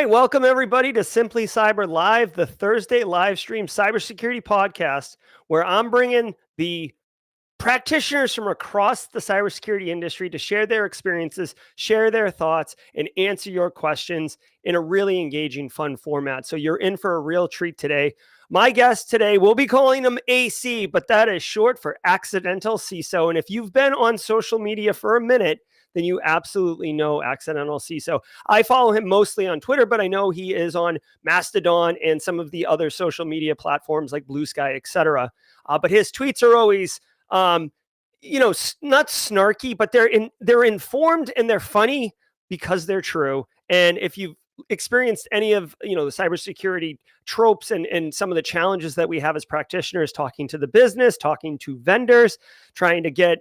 right, welcome everybody to Simply Cyber Live, the Thursday live stream cybersecurity podcast, where I'm bringing the practitioners from across the cybersecurity industry to share their experiences, share their thoughts, and answer your questions in a really engaging, fun format. So you're in for a real treat today. My guest today, we'll be calling him AC, but that is short for Accidental CISO. And if you've been on social media for a minute, then you absolutely know Accidental CISO. I follow him mostly on Twitter, but I know he is on Mastodon and some of the other social media platforms like Blue Sky, etc. But his tweets are always not snarky, but they're informed and they're funny because they're true. And if you've experienced any of the cybersecurity tropes and some of the challenges that we have as practitioners, talking to the business, talking to vendors, trying to get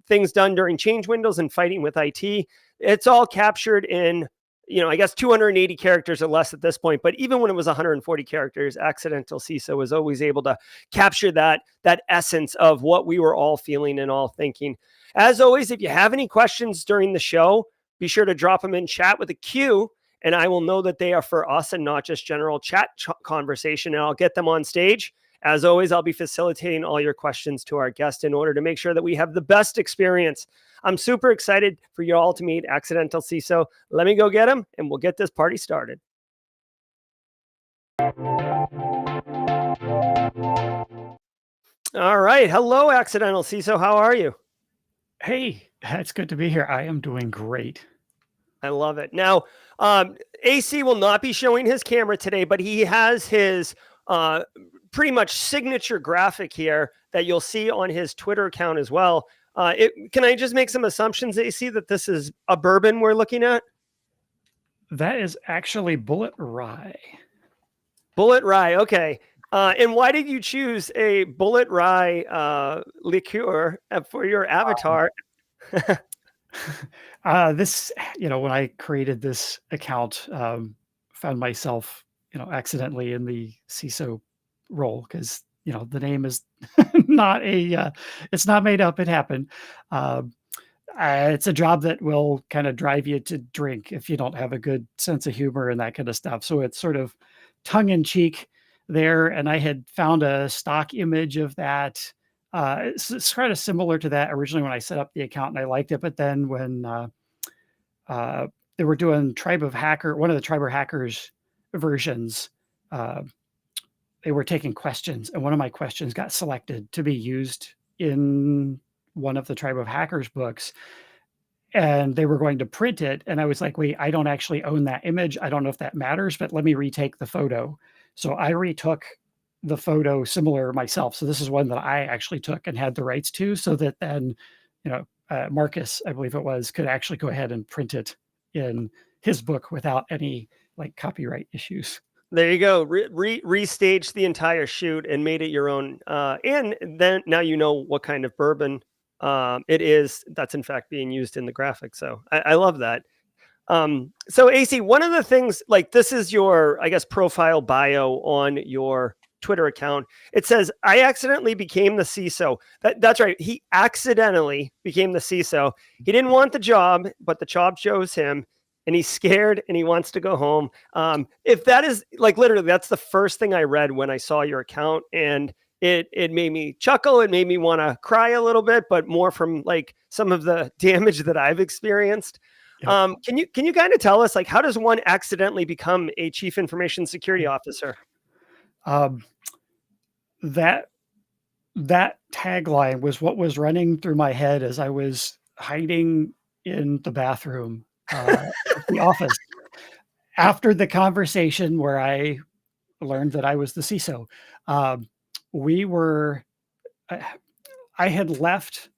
things done during change windows and fighting with IT, it's all captured in I guess 280 characters or less at this point. But even when it was 140 characters, Accidental CISO was always able to capture that essence of what we were all feeling and all thinking. As always, if you have any questions during the show, be sure to drop them in chat with a Q, and I will know that they are for us and not just general chat conversation, and I'll get them on stage. As always, I'll be facilitating all your questions to our guest in order to make sure that we have the best experience. I'm super excited for you all to meet Accidental CISO. Let me go get him, and we'll get this party started. All right. Hello, Accidental CISO. How are you? Hey, it's good to be here. I am doing great. I love it. Now, AC will not be showing his camera today, but he has his pretty much signature graphic here that you'll see on his Twitter account as well. Can I just make some assumptions, AC, that this is a bourbon we're looking at? That is actually Bullet Rye. Bullet Rye, okay. And why did you choose a Bullet Rye liqueur for your avatar? This, when I created this account, found myself, accidentally in the CISO role because, the name is not it's not made up. It happened. It's a job that will kind of drive you to drink if you don't have a good sense of humor and that kind of stuff. So it's sort of tongue in cheek there. And I had found a stock image of that. It's kind of similar to that originally when I set up the account and I liked it. But then when they were doing one of the Tribe of Hackers versions, they were taking questions, and one of my questions got selected to be used in one of the Tribe of Hackers books, and they were going to print it. And I was like, wait, I don't actually own that image. I don't know if that matters, but let me retake the photo. So I retook the photo similar myself. So this is one that I actually took and had the rights to, so that then, Marcus, I believe it was, could actually go ahead and print it in his book without any copyright issues. There you go. Restaged the entire shoot and made it your own. And then now you know what kind of bourbon it is that's in fact being used in the graphic. So I love that. So AC, one of the things, like, this is your, I guess, profile bio on your Twitter account. It says, I accidentally became the CISO. That's right. He accidentally became the CISO. He didn't want the job, but the job chose him. And he's scared and he wants to go home. If that is, like, literally, that's the first thing I read when I saw your account, and it made me chuckle. It made me want to cry a little bit, but more from like some of the damage that I've experienced. Yep. Can you kind of tell us, like, how does one accidentally become a chief information security officer? That tagline was what was running through my head as I was hiding in the bathroom. The office after the conversation where I learned that I was the CISO. I had left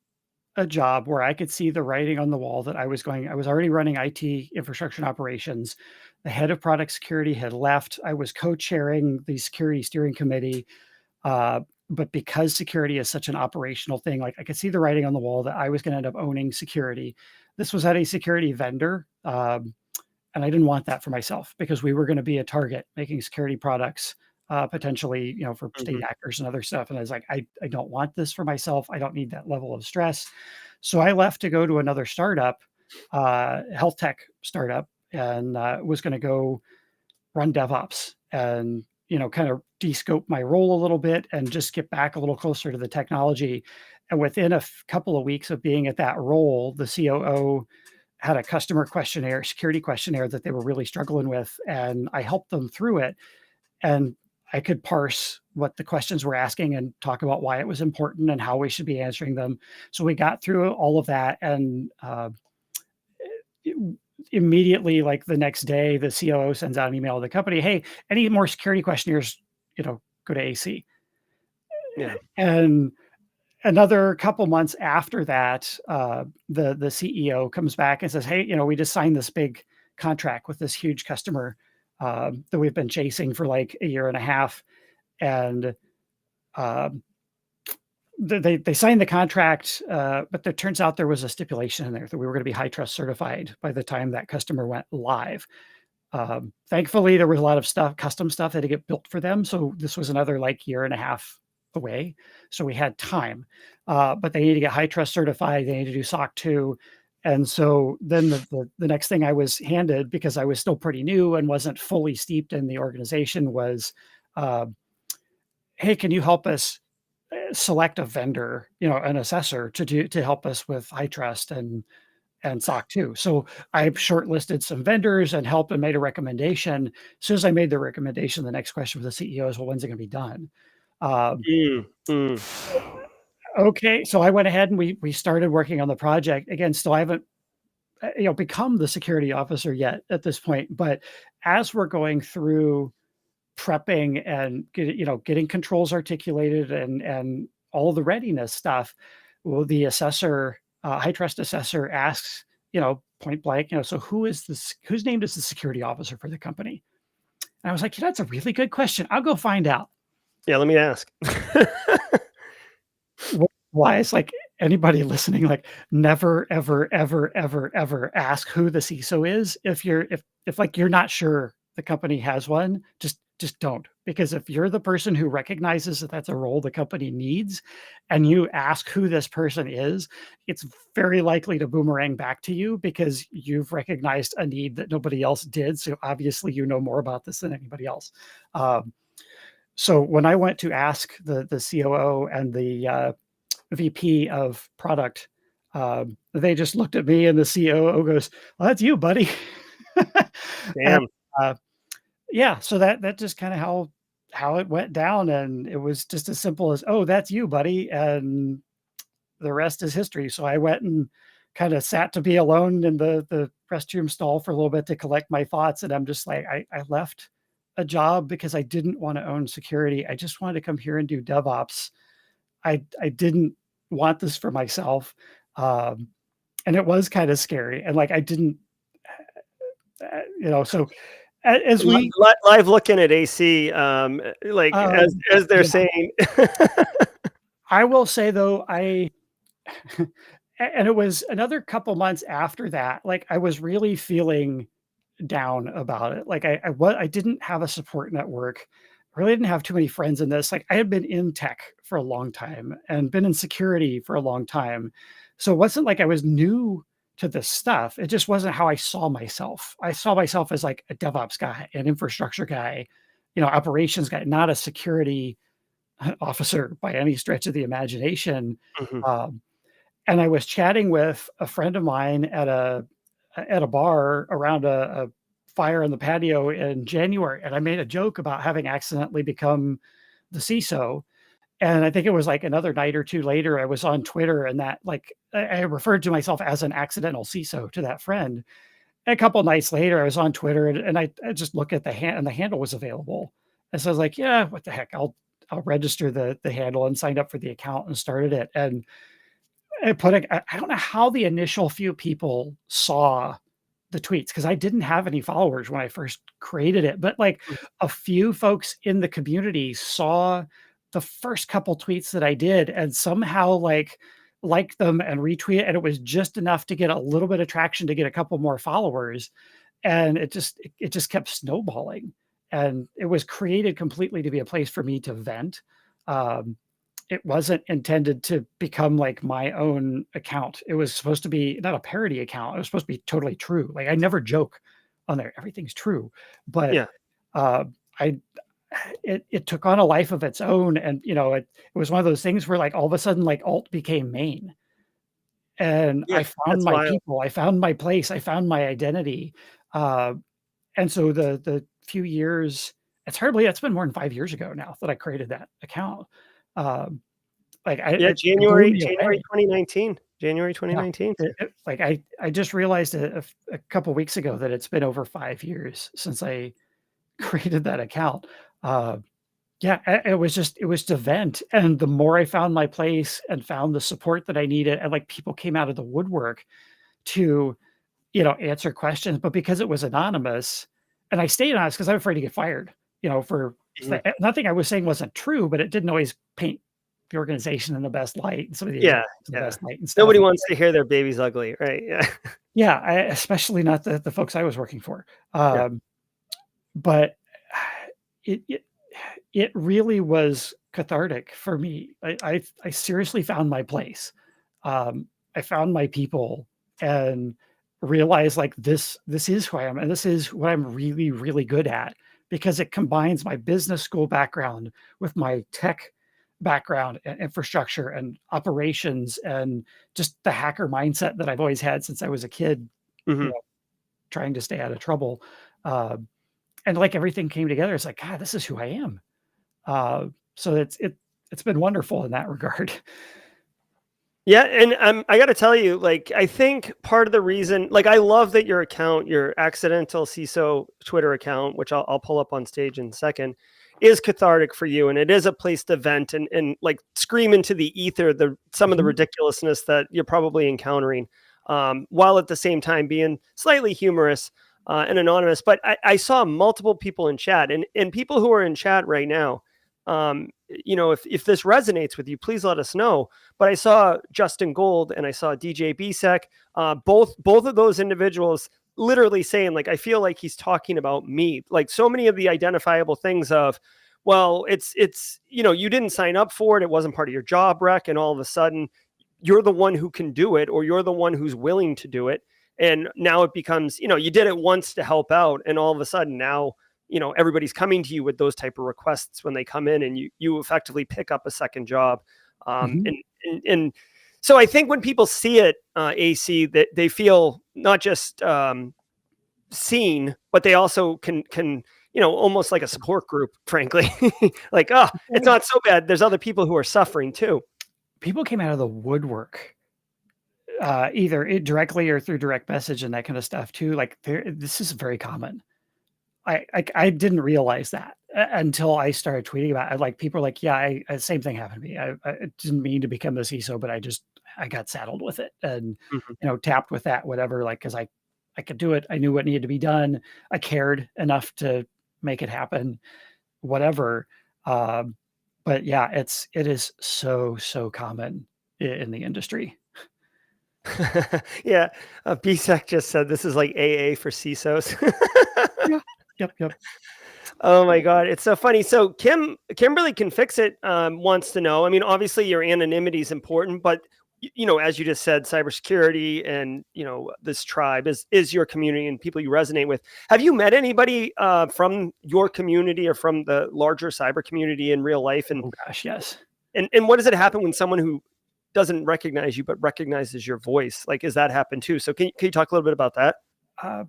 a job where I could see the writing on the wall that I was already running IT infrastructure and operations. The head of product security had left. I was co-chairing the security steering committee. But because security is such an operational thing, like, I could see the writing on the wall that I was going to end up owning security. This was at a security vendor. And I didn't want that for myself, because we were going to be a target making security products, potentially, for state actors and other stuff. And I was like, I don't want this for myself. I don't need that level of stress. So I left to go to another startup, health tech startup, and was going to go run DevOps and, kind of de-scope my role a little bit and just get back a little closer to the technology. And within a couple of weeks of being at that role, the COO had a customer questionnaire, security questionnaire that they were really struggling with, and I helped them through it. And I could parse what the questions were asking and talk about why it was important and how we should be answering them. So we got through all of that, and immediately, like the next day, the COO sends out an email to the company, "Hey, any more security questionnaires, go to AC." Yeah. And another couple months after that, the CEO comes back and says, "Hey, we just signed this big contract with this huge customer that we've been chasing for like a year and a half, and um, they signed the contract, but it turns out there was a stipulation in there that we were going to be high trust certified by the time that customer went live. Thankfully, there was a lot of stuff, custom stuff that had to get built for them. So this was another like year and a half away. So we had time, but they need to get high trust certified. They need to do SOC 2. And so then the next thing I was handed, because I was still pretty new and wasn't fully steeped in the organization, was, uh, hey, can you help us select a vendor, an assessor to help us with high trust and SOC 2. So I shortlisted some vendors and helped and made a recommendation. As soon as I made the recommendation, the next question for the CEO is, well, when's it going to be done? Um, Mm, mm. okay, so I went ahead and we started working on the project. Again, still I haven't become the security officer yet at this point, but as we're going through prepping and getting controls articulated and all the readiness stuff, well, the assessor, high trust assessor asks, point blank, so who's named as the security officer for the company? And I was like, that's a really good question. I'll go find out. Yeah, let me ask. Why? It's like, anybody listening, like, never, ever, ever, ever, ever ask who the CISO is. If like you're not sure the company has one, just don't. Because if you're the person who recognizes that that's a role the company needs, and you ask who this person is, it's very likely to boomerang back to you because you've recognized a need that nobody else did. So obviously you know more about this than anybody else. So when I went to ask the COO and the VP of product, they just looked at me, and the COO goes, "Well, that's you, buddy." And, Damn. uh, yeah, so that just kinda how it went down, and it was just as simple as, "Oh, that's you, buddy," and the rest is history. So I went and kinda sat to be alone in the restroom stall for a little bit to collect my thoughts, and I'm just like, I left a job because I didn't wanna own security. I just wanted to come here and do DevOps. I didn't want this for myself, um, and it was kinda scary, and, like, I didn't, so as we Live looking at AC, like as they're yeah, saying. I will say though, and it was another couple months after that, like, I was really feeling down about it. Like, I didn't have a support network. I really didn't have too many friends in this. Like, I had been in tech for a long time and been in security for a long time. So it wasn't like I was new to this stuff. It just wasn't how I saw myself. I saw myself as like a DevOps guy, an infrastructure guy, operations guy, not a security officer by any stretch of the imagination. Mhm. Um, and I was chatting with a friend of mine at a bar around a fire in the patio in January, and I made a joke about having accidentally become the CISO. And I think it was like another night or two later, I was on Twitter, and that like I referred to myself as an accidental CISO to that friend. And a couple nights later, I was on Twitter, and I just look at and the handle was available. And so I was like, yeah, what the heck? I'll register the handle and signed up for the account and started it. And I don't know how the initial few people saw the tweets, because I didn't have any followers when I first created it, but, like, a few folks in the community saw the first couple tweets that I did and somehow, like, liked them and retweeted, and it was just enough to get a little bit of traction to get a couple more followers, and it just kept snowballing, and it was created completely to be a place for me to vent. Um, it wasn't intended to become like my own account. It was supposed to be not a parody account. It was supposed to be totally true. Like, I never joke on there. Everything's true. But Yeah. uh, I it took on a life of its own, and it was one of those things where like all of a sudden like alt became main, and Yeah, I found that's my wild. people, I found my place, I found my identity, uh, and so the few years, it's been more than 5 years ago now that I created that account. Um, like Yeah, it blew me January away. 2019. January Yeah, 2019. like I just realized a couple weeks ago that it's been over 5 years since I created that account. Uh, Yeah, it was to vent, and the more I found my place and found the support that I needed, and, like, people came out of the woodwork to, answer questions, but because it was anonymous, and I stayed anonymous because 'cause I'm afraid to get fired, for Mhm. nothing I was saying wasn't true, but it didn't always paint the organization in the best light, and some of the Yeah, executives in the yeah. best light and stuff. Nobody wants to hear their baby's ugly, right? Yeah. Yeah, especially not the folks I was working for. Yeah. But it it it really was cathartic for me. I seriously found my place. I found my people and realized like this is who I am and this is what I'm really, really good at because it combines my business school background with my tech background and infrastructure and operations and just the hacker mindset that I've always had since I was a kid, you Mhm. know, trying to stay out of trouble. Uh, and like everything came together. It's like, God, this is who I am. Uh, so it's been wonderful in that regard. Yeah, and, I gotta tell you, like, I think part of the reason like, I love that your account, your Accidental CISO Twitter account, which I'll pull up on stage in a second, is cathartic for you, and it is a place to vent and, like, scream into the ether some of the Mhm. ridiculousness that you're probably encountering, while at the same time being slightly humorous, and anonymous. But I saw multiple people in chat, and people who are in chat right now, if this resonates with you, please let us know. But I saw Justin Gold and I saw DJ Bisek, both of those individuals literally saying like, I feel like he's talking about me. Like so many of the identifiable things of, well, it's you didn't sign up for it, it wasn't part of your job rec, and all of a sudden you're the one who can do it, or you're the one who's willing to do it. And now it becomes, you did it once to help out, and all of a sudden now everybody's coming to you with those type of requests when they come in, and you effectively pick up a second job. um, Mhm. and, and so I think when people see it, AC, that they feel not just seen, but they also can almost like a support group, frankly. Like, oh, it's People not so bad, there's other people who are suffering too. people came out of the woodwork, either directly or through direct message and that kind of stuff too. Like this is very common. I didn't realize that until I started tweeting about it. Like people are like, yeah, same thing happened to me. I didn't mean to become a CISO, but I got saddled with it and Mhm. tapped with that whatever. Like because I could do it. I knew what needed to be done. I cared enough to make it happen. Whatever. Um, but yeah, it is so common in the industry. Yeah, BSEC just said this is like AA for CISOs. Yeah. Yep. Yep. Oh my god, it's so funny. So Kimberly Can Fix It wants to know. I mean, obviously your anonymity is important, but as you just said, cybersecurity and this tribe is your community and people you resonate with. Have you met anybody from your community or from the larger cyber community in real life? And Oh gosh, yes. and what does it happen when someone who doesn't recognize you but recognizes your voice? Like, is that happen too? So can you talk a little bit about that? Uh,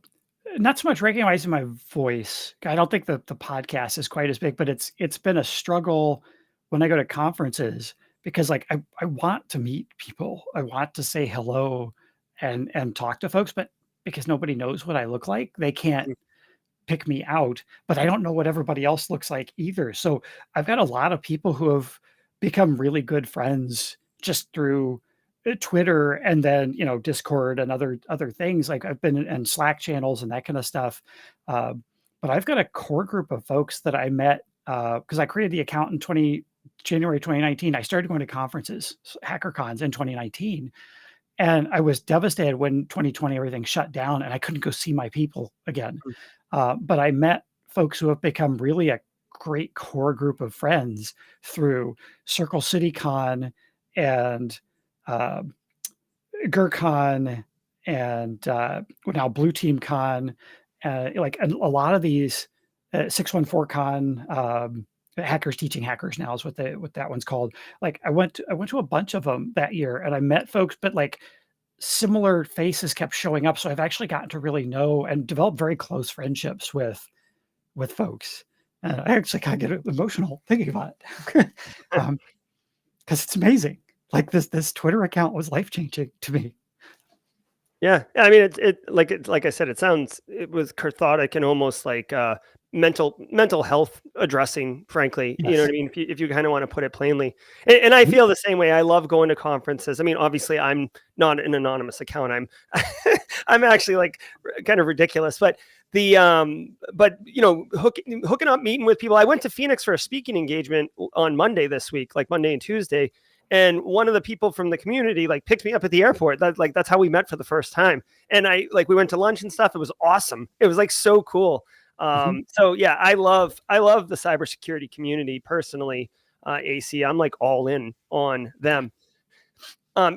Not so much recognizing my voice. I don't think the podcast is quite as big, but it's been a struggle when I go to conferences because like I want to meet people. I want to say hello and talk to folks, but because nobody knows what I look like, they can't pick me out, but I don't know what everybody else looks like either. So I've got a lot of people who have become really good friends just through Twitter and then Discord and other things. Like I've been in Slack channels and that kind of stuff. Uh, but I've got a core group of folks that I met because I created the account in 20 January 2019. I started going to conferences, hacker cons in 2019, and I was devastated when 2020 everything shut down and I couldn't go see my people again. But I met folks who have become really a great core group of friends through Circle City Con and uh, GurCon and now Blue Team Con. Like a lot of these 614 Con, Hackers Teaching Hackers now is what that one's called. Like I went to a bunch of them that year, and I met folks, but like similar faces kept showing up. So I've actually gotten to really know and develop very close friendships with folks. And I actually kind of get emotional thinking about it because it's amazing. Like this Twitter account was life changing to me. Yeah, I mean, like I said, it was cathartic and almost like mental health addressing. Frankly, you know what Yes. I mean. If you kind of want to put it plainly, and I Mhm. feel the same way. I love going to conferences. I mean, obviously, I'm not an anonymous account. I'm I'm actually like kind of ridiculous, but you know, hooking up, meeting with people. I went to Phoenix for a speaking engagement on Monday this week, like Monday and Tuesday, and one of the people from the community like picked me up at the airport. That's how we met for the first time. And we went to lunch and stuff. It was awesome. It was like so cool. Mhm. So yeah, I love the cybersecurity community personally. AC, I'm like all in on them.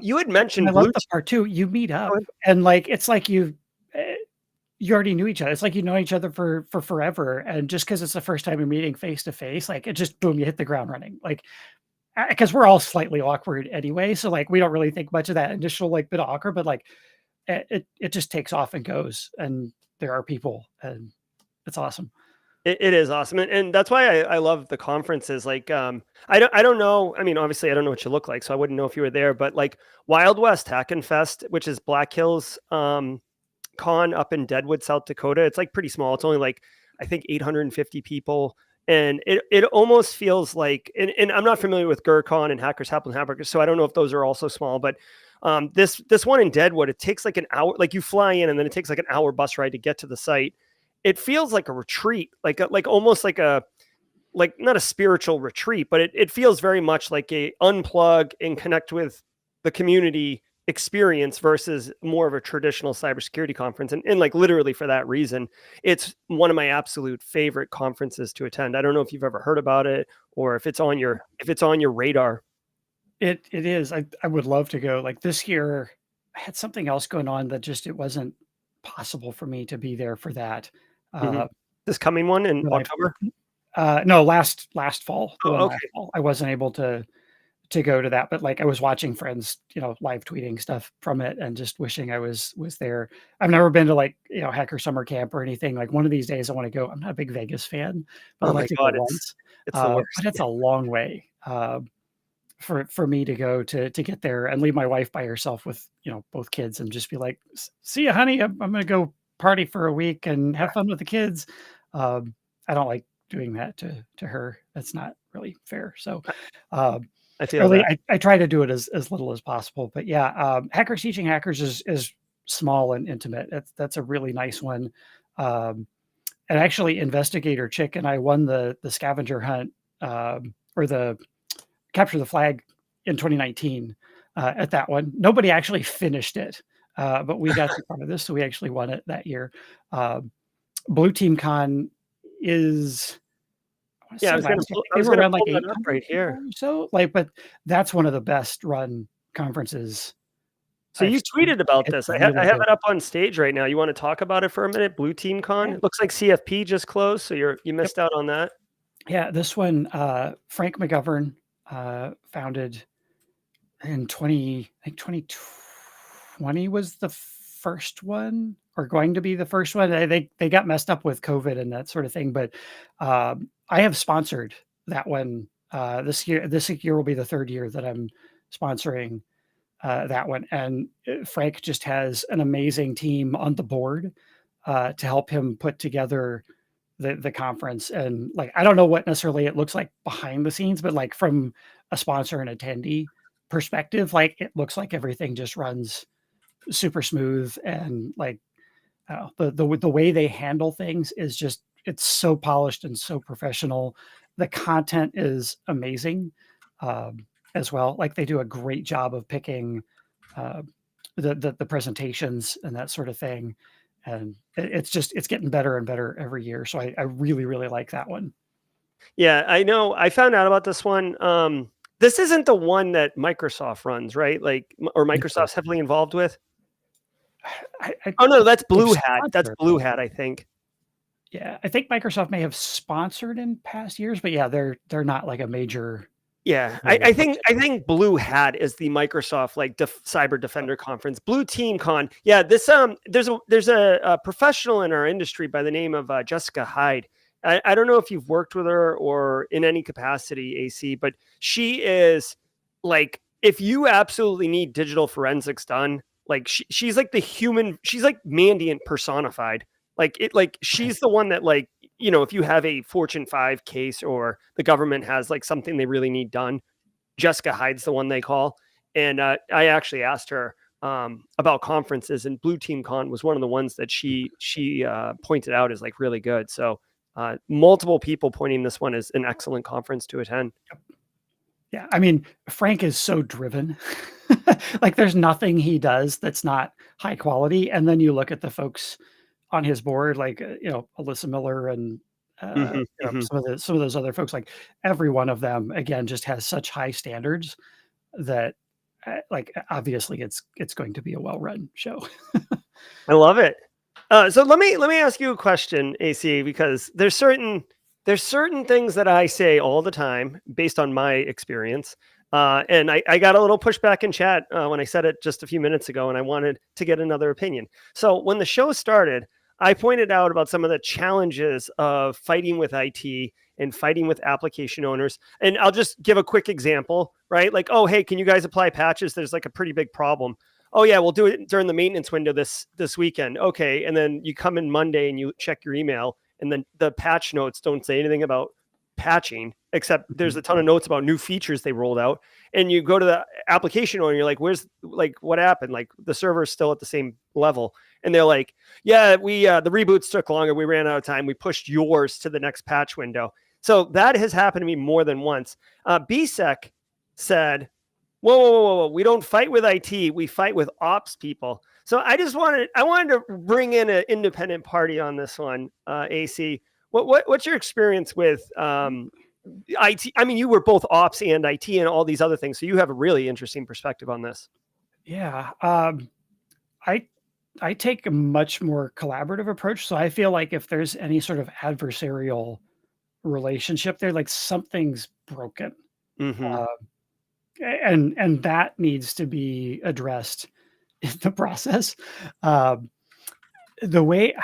You had And I mentioned love blue. the part too, you meet up Oh, and like it's like you already knew each other. It's like you know each other for forever. And just because it's the first time you're meeting face to face, like it just boom, you hit the ground running. Like because we're all slightly awkward anyway. So like we don't really think much of that initial like bit of awkward, but like it just takes off and goes. And there are people and it's awesome. It is awesome, and that's why I love the conferences. Like, I don't know. I mean, obviously, I don't know what you look like, so I wouldn't know if you were there. But like Wild West Hack and Fest, which is Black Hills con up in Deadwood, South Dakota. It's like pretty small. It's only like I think 850 people, and it almost feels like. And I'm not familiar with GurCon and Hackers Happen Hamburgers, so I don't know if those are also small. But this one in Deadwood, it takes like an hour. Like you fly in, and then it takes like an hour bus ride to get to the site. It feels like a retreat, like almost like not a spiritual retreat, but it feels very much like a unplug and connect with the community experience versus more of a traditional cybersecurity conference. And like literally for that reason, it's one of my absolute favorite conferences to attend. I don't know if you've ever heard about it or if it's on your radar. It is. I would love to go. Like this year, I had something else going on that just it wasn't possible for me to be there for that. Mhm. Uh, This coming one in but October. no, last fall, the one Oh, last okay. fall, I wasn't able to go to that, but like I was watching friends, live tweeting stuff from it and just wishing I was there. I've never been to like, hacker summer camp or anything. Like one of these days I want to go. I'm not a big Vegas fan, but Oh I'd my like to go God, once. it's the But worst. it's a long way. For me to go to get there and leave my wife by herself with, both kids and just be like, See you, honey. I'm gonna go party for a week and have fun with the kids." I don't like doing that to her. That's not really fair. So, um, I or feel at least that. I try to do it as little as possible. But yeah, Hackers Teaching Hackers is small and intimate. That's a really nice one. Um, and actually, Investigator Chick and I won the scavenger hunt, or the capture the flag in 2019 at that one. Nobody actually finished it, but we got to be part of this, so we actually won it that year. Um, Blue Team Con is, I want to Yeah, say last year, I I think they was were gonna around like pull that up 800 right people here. or so. Like, but that's one of the best run conferences So I've you seen. tweeted about It's this. I really have good. it up on stage right now. You want to talk about it for a minute? Blue Team Con. Yeah. It looks like CFP just closed, so you Yep. missed out on that. Yeah. This one, Frank McGovern founded in 2020 was the first one or going to be the first one. They got messed up with COVID and that sort of thing, but I have sponsored that one this year. This year will be the third year that I'm sponsoring that one, and Frank just has an amazing team on the board to help him put together the conference. And like I don't know what necessarily it looks like behind the scenes, but like from a sponsor and attendee perspective, like it looks like everything just runs super smooth and like the way they handle things is just it's so polished and so professional. The content is amazing as well. Like they do a great job of picking uh, the presentations and that sort of thing. And it's getting better and better every year. So I really really like that one. Yeah, I know. I found out about this one. This isn't the one that Microsoft runs, right? Like, or No, Microsoft's heavily involved with. I Oh no, that's they've Blue Hat. That's sponsored. Blue Hat, I think. Yeah, I think Microsoft may have sponsored in past years, but yeah, they're not like a major Yeah, major I participant. think Blue Hat is the Microsoft like Cyber Defender conference. Blue Team Con, yeah. This there's a professional in our industry by the name of Jessica Hyde. I don't know if you've worked with her or in any capacity, AC, but she is like if you absolutely need digital forensics done, like she's like the human. She's like Mandiant personified. Like Okay. she's the one that like if you have a Fortune 5 case or the government has like something they really need done, Jessica Hyde's the one they call. And I actually asked her about conferences, and Blue Team Con was one of the ones that she pointed out as like really good. So multiple people pointing this one as an excellent conference to attend. Yeah, I mean, Frank is so driven. Like, there's nothing he does that's not high quality, and then you look at the folks on his board, like, Alyssa Miller and, Hmm, hmm. some of those other folks, like, every one of them, again, just has such high standards that, like, obviously, it's going to be a well-run show. I love it. So let me ask you a question, AC, because there's certain things that I say all the time based on my experience. And I got a little pushback in chat when I said it just a few minutes ago, and I wanted to get another opinion. So when the show started, I pointed out about some of the challenges of fighting with IT and fighting with application owners. And I'll just give a quick example, right? Like, oh, hey, can you guys apply patches? There's like a pretty big problem. Oh yeah, we'll do it during the maintenance window this weekend. Okay, and then you come in Monday and you check your email, and then the patch notes don't say anything about patching, except there's Mhm. a ton of notes about new features they rolled out. And you go to the application owner, and you're like, "Where's like what happened? Like the server's still at the same level." And they're like, "Yeah, we the reboots took longer. We ran out of time. We pushed yours to the next patch window." So that has happened to me more than once. BSEC said, whoa, whoa, whoa, whoa, we don't fight with IT, we fight with ops people. So I wanted to bring in an independent party on this one, AC. What's your experience with IT? I mean, you were both ops and IT and all these other things, so you have a really interesting perspective on this. Yeah, I I take a much more collaborative approach, so I feel like if there's any sort of adversarial relationship there, like, something's broken, Mm-hmm. uh, and that needs to be addressed in the process. Um, the way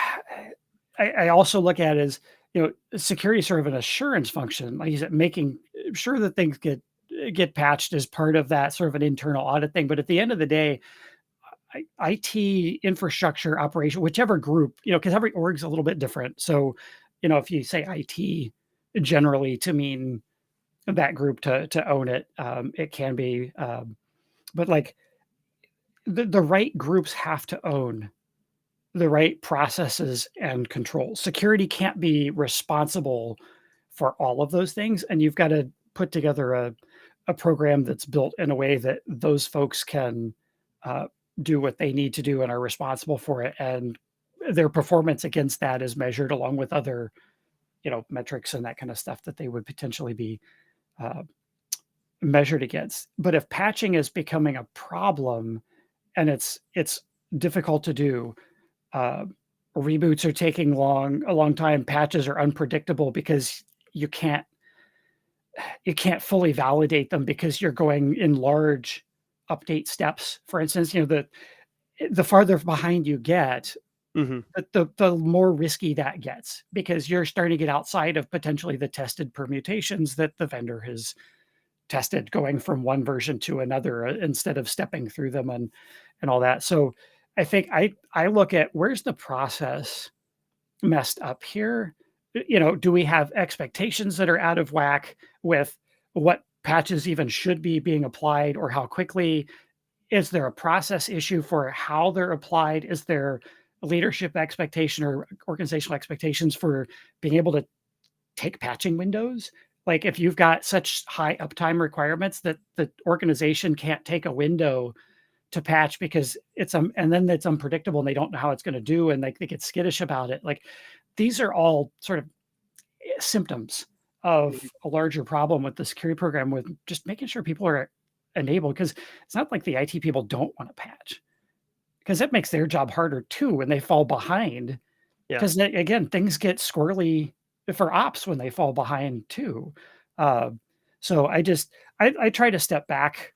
I also look at it as, security is sort of an assurance function, like you said, making sure that things get patched as part of that sort of an internal audit thing, but at the end of the day, IT infrastructure operation, whichever group, because every org's a little bit different. So, if you say IT generally to mean that group to own it, it can be, but like the right groups have to own the right processes and controls. Security can't be responsible for all of those things, and you've got to put together a program that's built in a way that those folks can uh, do what they need to do and are responsible for it, and their performance against that is measured along with other, metrics and that kind of stuff that they would potentially be uh, measured against. But if patching is becoming a problem and it's difficult to do, uh, reboots are taking a long time. Patches are unpredictable because you can't you can't fully validate them because you're going in large update steps. For instance, the farther behind you get, Mm-hmm. the more risky that gets because you're starting to get outside of potentially the tested permutations that the vendor has tested, going from one version to another instead of stepping through them and all that. So I think I look at where's the process messed up here? Do we have expectations that are out of whack with what patches even should be being applied or how quickly? Is there a process issue for how they're applied? Is there leadership expectation or organizational expectations for being able to take patching windows? Like if you've got such high uptime requirements that the organization can't take a window to patch because and then it's unpredictable and they don't know how it's going to do and they get skittish about it. Like these are all sort of symptoms of a larger problem with the security program with just making sure people are enabled because it's not like the IT people don't want to patch because that makes their job harder too when they fall behind. Yeah. Because again, things get squirrely for ops when they fall behind too. Uh, so I try to step back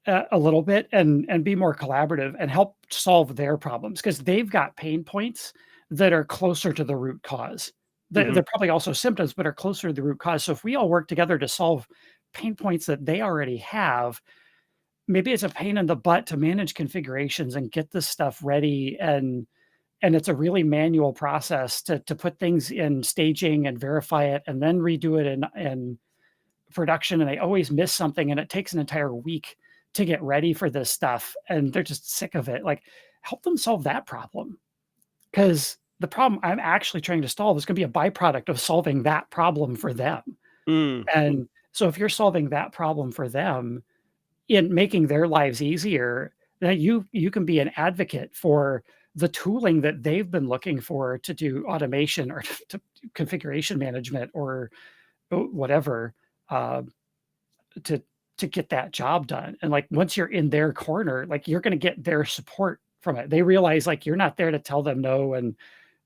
a little bit and be more collaborative and help solve their problems because they've got pain points that are closer to the root cause. Hmm. They're probably also symptoms, but are closer to the root cause. So if we all work together to solve pain points that they already have, maybe it's a pain in the butt to manage configurations and get this stuff ready and it's a really manual process to put things in staging and verify it and then redo it in production, and they always miss something, and it takes an entire week to get ready for this stuff, and they're just sick of it. Like, help them solve that problem, because the problem I'm actually trying to solve is gonna be a byproduct of solving that problem for them, Mm. and so if you're solving that problem for them in making their lives easier, then you can be an advocate for the tooling that they've been looking for to do automation or to configuration management or whatever, uh, to to get that job done. And like once you're in their corner, like you're going to get their support from it. They realize like you're not there to tell them no and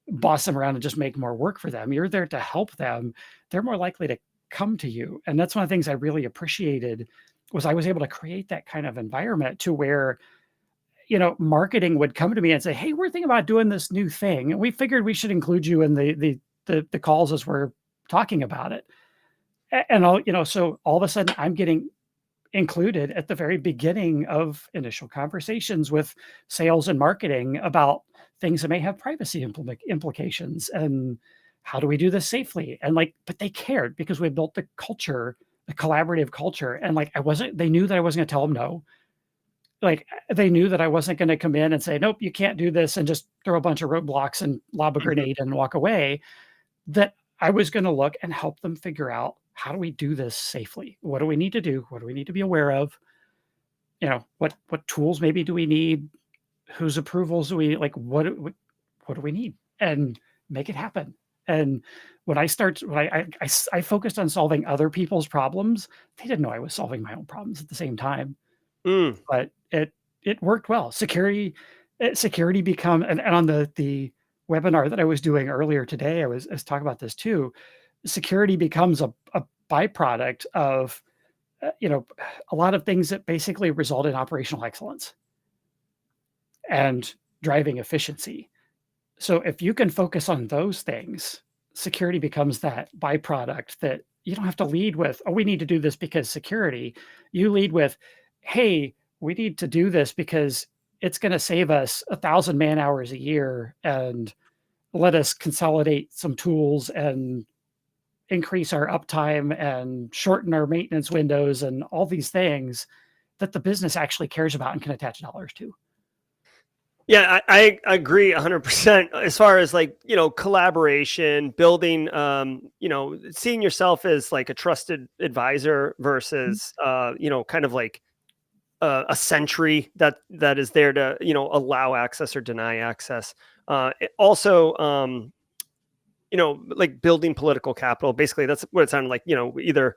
boss them around and just make more work for them. You're there to help them. They're more likely to come to you. And that's one of the things I really appreciated was I was able to create that kind of environment to where, marketing would come to me and say, "Hey, we're thinking about doing this new thing. And we figured we should include you in the calls as we're talking about it." And so all of a sudden I'm getting included at the very beginning of initial conversations with sales and marketing about things that may have privacy implications and how do we do this safely, and like but they cared because we built the culture, the collaborative culture, and like they knew that I wasn't going to tell them no. Like they knew that I wasn't going to come in and say nope, you can't do this, and just throw a bunch of roadblocks and lob a Mhm. grenade and walk away. That I was gonna look and help them figure out, how do we do this safely? What do we need to do? What do we need to be aware of? What tools maybe do we need? Whose approvals do we like, what do we need? And make it happen. And when I focused on solving other people's problems, they didn't know I was solving my own problems at the same time, Mm. but it worked well. Security become and on the webinar that I was doing earlier today, I was talking about this too. Security becomes a byproduct of, a lot of things that basically result in operational excellence and driving efficiency. So if you can focus on those things, security becomes that byproduct that you don't have to lead with, "Oh, we need to do this because security." You lead with, "Hey, we need to do this because it's gonna save us 1,000 man-hours a year, and let us consolidate some tools and increase our uptime and shorten our maintenance windows," and all these things that the business actually cares about and can attach dollars to. Yeah, I agree 100% as far as like, collaboration, building, seeing yourself as like a trusted advisor Mhm. versus, kind of like a sentry that is there to, allow access or deny access. Also, like building political capital. Basically, that's what it sounded like. Either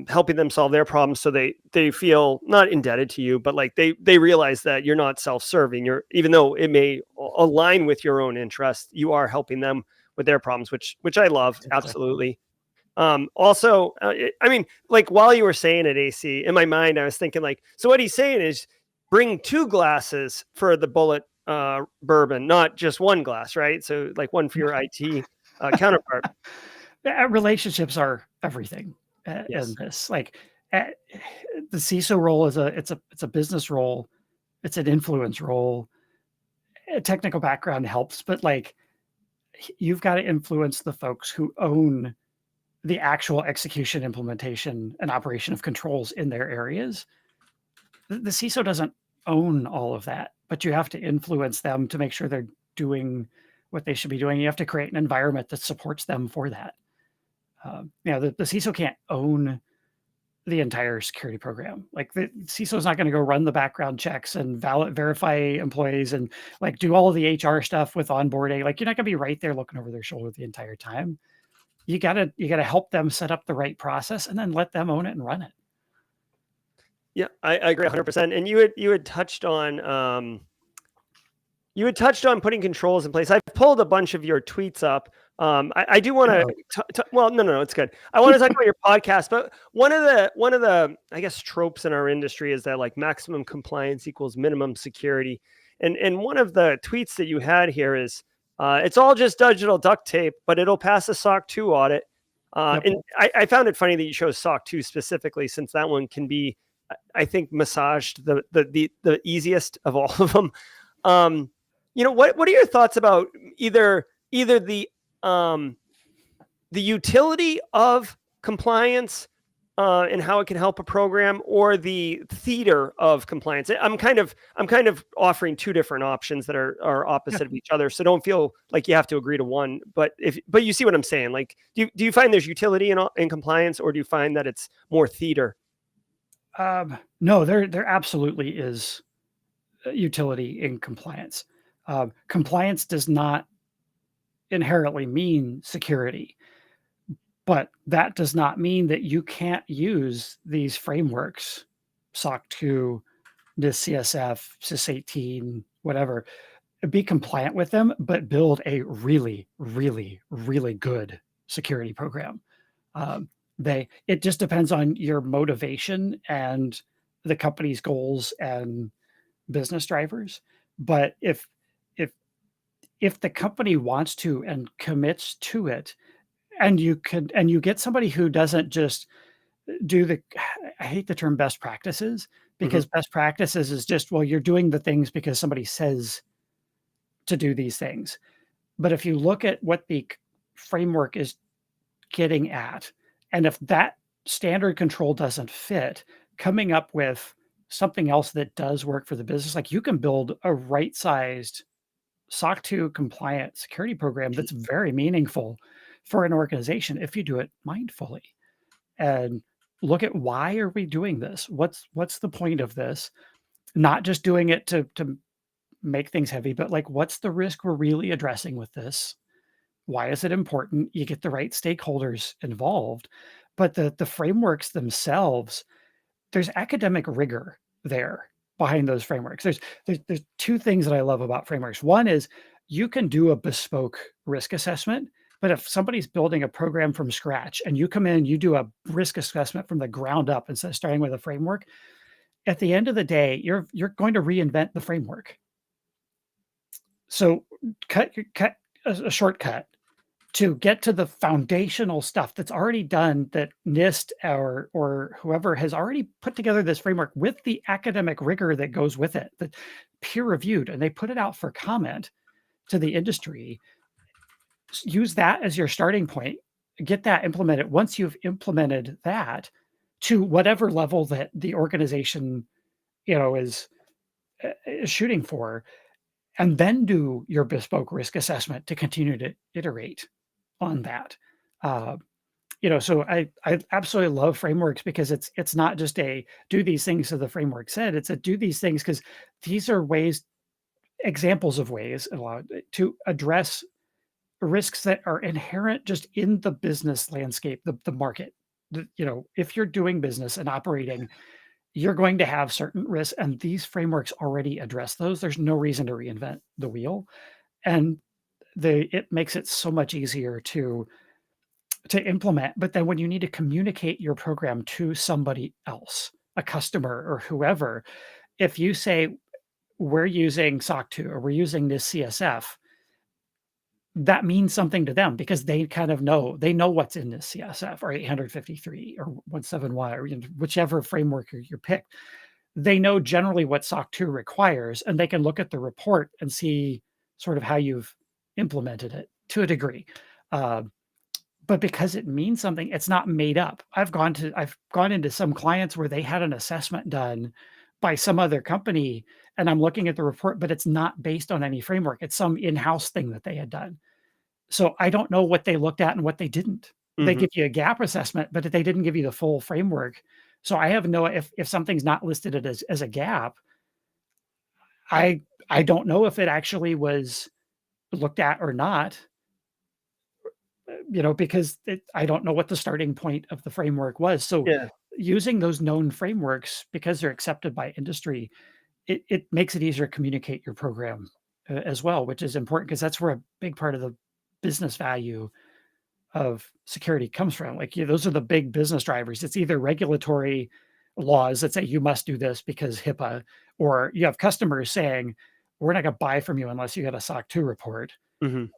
helping them solve their problems so they feel not indebted to you, but like they realize that you're not self-serving. Even though it may align with your own interest, you are helping them with their problems, which I love Exactly. absolutely. Also, I mean, like while you were saying it, AC, in my mind, I was thinking like, so what he's saying is bring two glasses for the bullet bourbon, not just one glass, right? So like one for your IT counterpart. Relationships are everything in Yes. this. Like, uh, the CISO role is it's a business role, it's an influence role. A technical background helps, but like you've got to influence the folks who own the actual execution, implementation, and operation of controls in their areas. The CISO doesn't own all of that, but you have to influence them to make sure they're doing what they should be doing. You have to create an environment that supports them for that. The CISO can't own the entire security program. Like the CISO is not going to go run the background checks and verify employees and like do all of the HR stuff with onboarding. Like you're not going to be right there looking over their shoulder the entire time. You gotta help them set up the right process and then let them own it and run it. Yeah, I agree 100%. And you had touched on You had touched on putting controls in place. I've pulled a bunch of your tweets up. I do want to. Well, no, it's good. I want to talk about your podcast, but one of the I guess tropes in our industry is that like maximum compliance equals minimum security, and one of the tweets that you had here is it's all just digital duct tape, but it'll pass a SOC 2 audit. And I found it funny that you chose SOC 2 specifically, since that one can be, I think, massaged the easiest of all of them. What are your thoughts about either the utility of compliance and how it can help a program, or the theater of compliance? I'm kind of offering two different options that are opposite of each other, so don't feel like you have to agree to one. But you see what I'm saying? Like, do you find there's utility in compliance, or do you find that it's more theater? No, there absolutely is utility in compliance. Compliance does not inherently mean security, but that does not mean that you can't use these frameworks, SOC 2, NIST CSF, SIS 18, whatever, be compliant with them, but build a really, really, really good security program. It just depends on your motivation and the company's goals and business drivers. But if the company wants to and commits to it, and you get somebody who doesn't just do I hate the term best practices, because best practices is just, well, you're doing the things because somebody says to do these things. But if you look at what the framework is getting at, and if that standard control doesn't fit, coming up with something else that does work for the business, like you can build a right-sized SOC 2 compliant security program that's very meaningful for an organization if you do it mindfully. And look at, why are we doing this? What's the point of this? Not just doing it to make things heavy, but like, what's the risk we're really addressing with this? Why is it important? You get the right stakeholders involved, but the frameworks themselves, there's academic rigor there behind those frameworks. There's two things that I love about frameworks. One is you can do a bespoke risk assessment, but if somebody's building a program from scratch and you come in, you do a risk assessment from the ground up instead of starting with a framework, at the end of the day, you're going to reinvent the framework. So cut a shortcut to get to the foundational stuff that's already done, that NIST or whoever has already put together this framework with the academic rigor that goes with it, that peer reviewed, and they put it out for comment to the industry. Use that as your starting point, get that implemented. Once you've implemented that to whatever level that the organization, is shooting for, and then do your bespoke risk assessment to continue to iterate on that. So I absolutely love frameworks, because it's not just a do these things so the framework said, it's a do these things because these are examples of ways to address risks that are inherent just in the business landscape, the market. If you're doing business and operating, you're going to have certain risks, and these frameworks already address those. There's no reason to reinvent the wheel, and it makes it so much easier to implement. But then when you need to communicate your program to somebody else, a customer or whoever, if you say we're using SOC 2 or we're using this CSF, that means something to them, because they kind of know what's in this CSF or 853 or 171 or whichever framework you pick. They know generally what SOC 2 requires, and they can look at the report and see sort of how you've implemented it to a degree. But because it means something, it's not made up. I've gone into some clients where they had an assessment done by some other company, and I'm looking at the report, but it's not based on any framework. It's some in-house thing that they had done. So I don't know what they looked at and what they didn't. They give you a gap assessment, but they didn't give you the full framework. So I have if something's not listed as a gap, I don't know if it actually was looked at or not. Because I don't know what the starting point of the framework was. So using those known frameworks, because they're accepted by industry, it makes it easier to communicate your program as well, which is important because that's where a big part of the business value of security comes from. Like, those are the big business drivers. It's either regulatory laws that say you must do this because HIPAA, or you have customers saying, we're not going to buy from you unless you get a SOC 2 report. Mhm.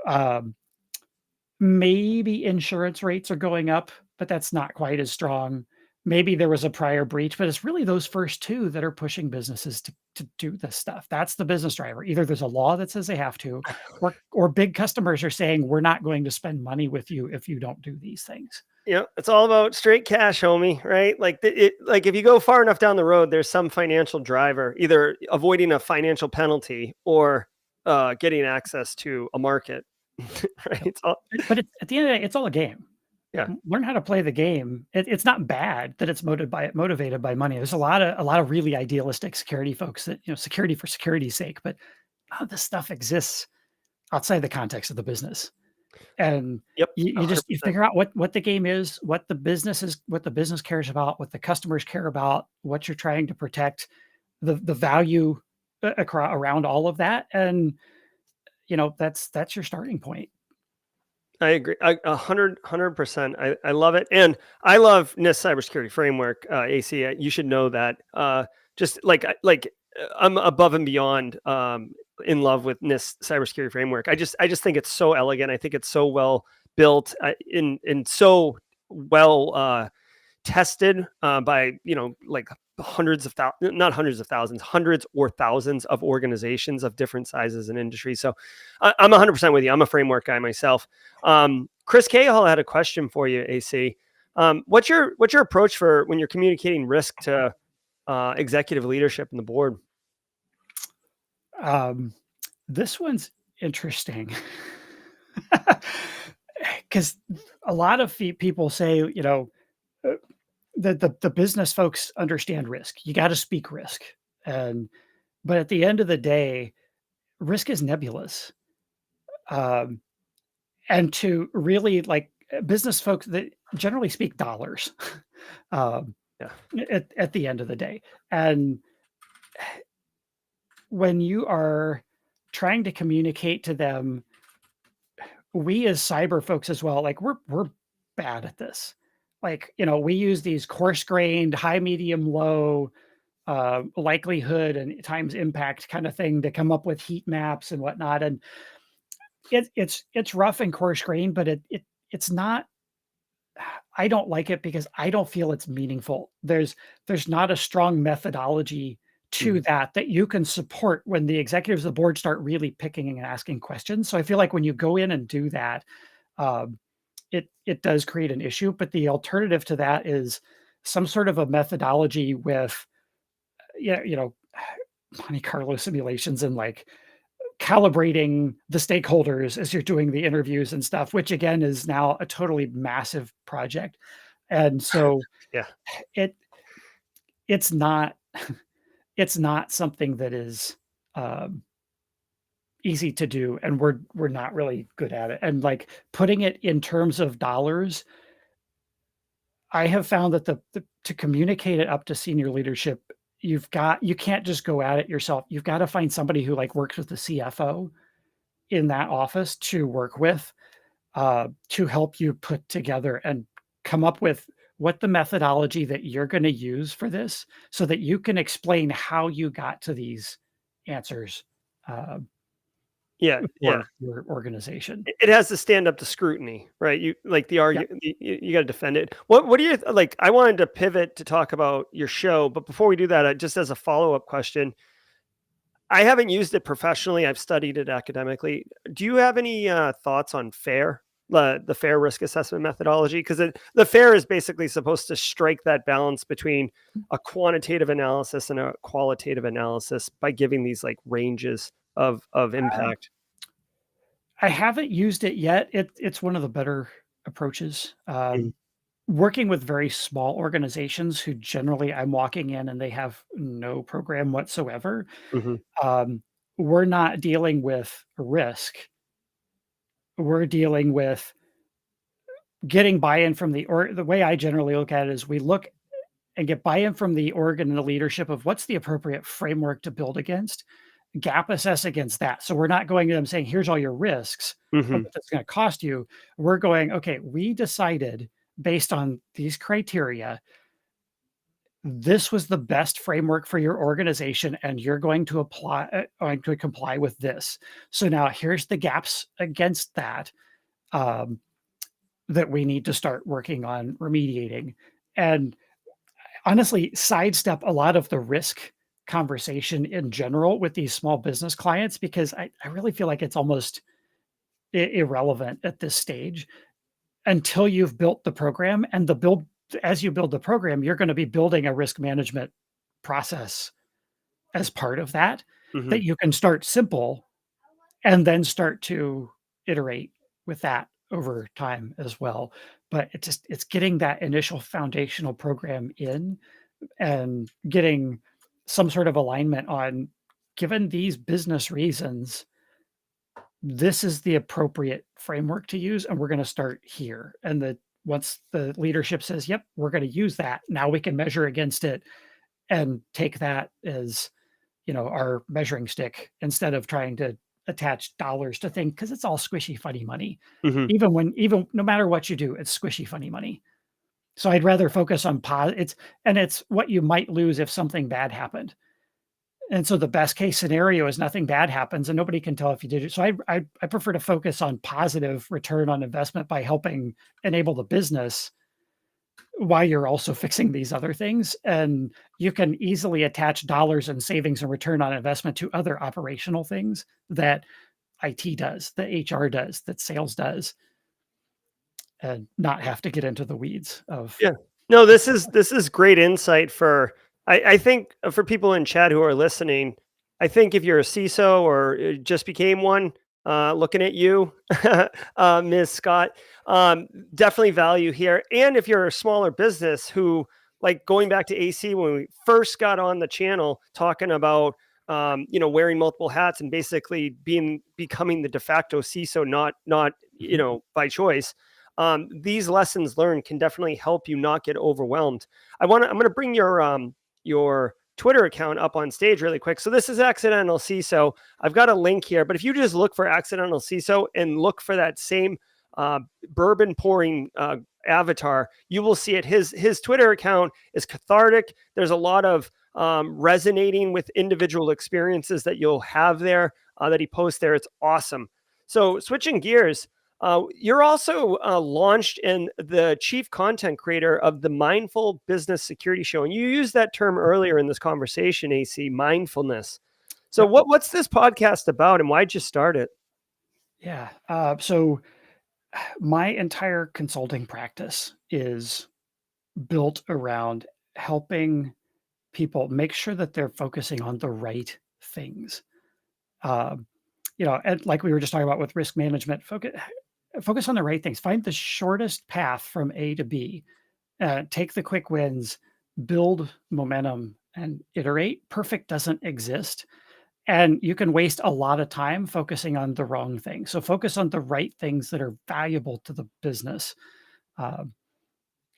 Um, Maybe insurance rates are going up, but that's not quite as strong. Maybe there was a prior breach, but it's really those first two that are pushing businesses to do this stuff. That's the business driver. Either there's a law that says they have to, or big customers are saying, we're not going to spend money with you if you don't do these things. Yeah, it's all about straight cash, homie, right? Like if you go far enough down the road, there's some financial driver, either avoiding a financial penalty or getting access to a market, right? Yep. It's all, But at the end of the day, it's all a game. yeah. Learn how to play the game. It's not bad that it's motivated by money. There's a lot of really idealistic security folks that, security for security's sake, but none of this stuff exists outside the context of the business. And Yep. you just you 100%. figure out what the game is, what the business cares about, what the customers care about, what you're trying to protect, the value around all of that, and that's your starting point. I agree. 100%. I love it. And I love NIST cybersecurity framework, AC. You should know that. Just I'm above and beyond in love with NIST cybersecurity framework. I just think it's so elegant. I think it's so well built in so well tested by like hundreds of thousands, not hundreds of thousands, hundreds or thousands of organizations of different sizes and industries. So I'm 100% with you. I'm a framework guy myself. Chris Cahill had a question for you, AC. What's your approach for when you're communicating risk to executive leadership and the board? Um, this one's interesting because a lot of people say, uh, the business folks understand risk. You got to speak risk, and but at the end of the day, risk is nebulous. Um, and to really business folks that generally speak dollars um, Yeah. at the end of the day, and when you are trying to communicate to them, we as cyber folks as well, like we're bad at this. Like, we use these coarse grained, high, medium, low likelihood and times impact kind of thing to come up with heat maps and whatnot. And it's rough and coarse grained, but it's not. I don't like it because I don't feel it's meaningful. There's not a strong methodology to Mhm. that you can support when the executives of the board start really picking and asking questions. So I feel like when you go in and do that, um, it does create an issue. But the alternative to that is some sort of a methodology with, yeah, Monte Carlo simulations and calibrating the stakeholders as you're doing the interviews and stuff, which again is now a totally massive project. And so Yeah. it it's not it's not something that is um, easy to do, and we're not really good at it. And putting it in terms of dollars, I have found that the to communicate it up to senior leadership, you can't just go at it yourself. You've got to find somebody who works with the CFO in that office to work with, to help you put together and come up with what the methodology that you're going to use for this, so that you can explain how you got to these answers uh, Yeah. Yeah. for your organization. It has to stand up to scrutiny, right? You like the Yeah. argument, you got to defend it. What are your like? I wanted to pivot to talk about your show, but before we do that, just as a follow up question, I haven't used it professionally. I've studied it academically. Do you have any thoughts on FAIR, the FAIR risk assessment methodology? Because the FAIR is basically supposed to strike that balance between a quantitative analysis and a qualitative analysis by giving these ranges of Um, impact. I haven't used it yet. It's one of the better approaches. Mhm. Working with very small organizations who generally I'm walking in and they have no program whatsoever. Mhm. Um, we're not dealing with risk. We're dealing with getting buy-in from the way I generally look at it is we look and get buy-in from the org and the leadership of what's the appropriate framework to build against, gap assess against that. So we're not going to them saying, here's all your risks of what that's going to cost you. We're going, okay, we decided based on these criteria, this was the best framework for your organization, and you're going to going to comply with this. So now here's the gaps against that, um, that we need to start working on remediating. And honestly, sidestep a lot of the risk conversation in general with these small business clients, because I really feel like it's almost irrelevant at this stage until you've built the program. And as you build the program, you're going to be building a risk management process as part of that, that you can start simple and then start to iterate with that over time as well. But it's getting that initial foundational program in and getting some sort of alignment on, given these business reasons, this is the appropriate framework to use, and we're going to start here. And once the leadership says, yep, we're going to use that, now we can measure against it and take that as, our measuring stick, instead of trying to attach dollars to things, because it's all squishy funny money. Even no matter what you do, it's squishy funny money. So I'd rather focus on it's what you might lose if something bad happened. And so the best case scenario is nothing bad happens and nobody can tell if you did it. So I prefer to focus on positive return on investment by helping enable the business while you're also fixing these other things. And you can easily attach dollars and savings and return on investment to other operational things that IT does, that HR does, that sales does, and not have to get into the weeds of. Yeah. No, this is great insight for, I think for people in chat who are listening. I think if you're a CISO or just became one, looking at you, Ms. Scott, definitely value here. And if you're a smaller business who, like going back to AC when we first got on the channel talking about wearing multiple hats and basically becoming the de facto CISO, not by choice. These lessons learned can definitely help you not get overwhelmed. I'm going to bring your Twitter account up on stage really quick. So this is Accidental CISO. I've got a link here, but if you just look for Accidental CISO and look for that same bourbon pouring avatar, you will see it. His Twitter account is cathartic. There's a lot of resonating with individual experiences that you'll have there, that he posts there. It's awesome. So switching gears, you're also launched and the chief content creator of the Mindful Business Security Show. And you used that term earlier in this conversation, AC, mindfulness. So what's this podcast about and why'd you start it? Yeah. So my entire consulting practice is built around helping people make sure that they're focusing on the right things. And like we were just talking about with risk management, focus on the right things. Find the shortest path from A to B. Take the quick wins, build momentum, and iterate. Perfect doesn't exist. And you can waste a lot of time focusing on the wrong thing. So focus on the right things that are valuable to the business,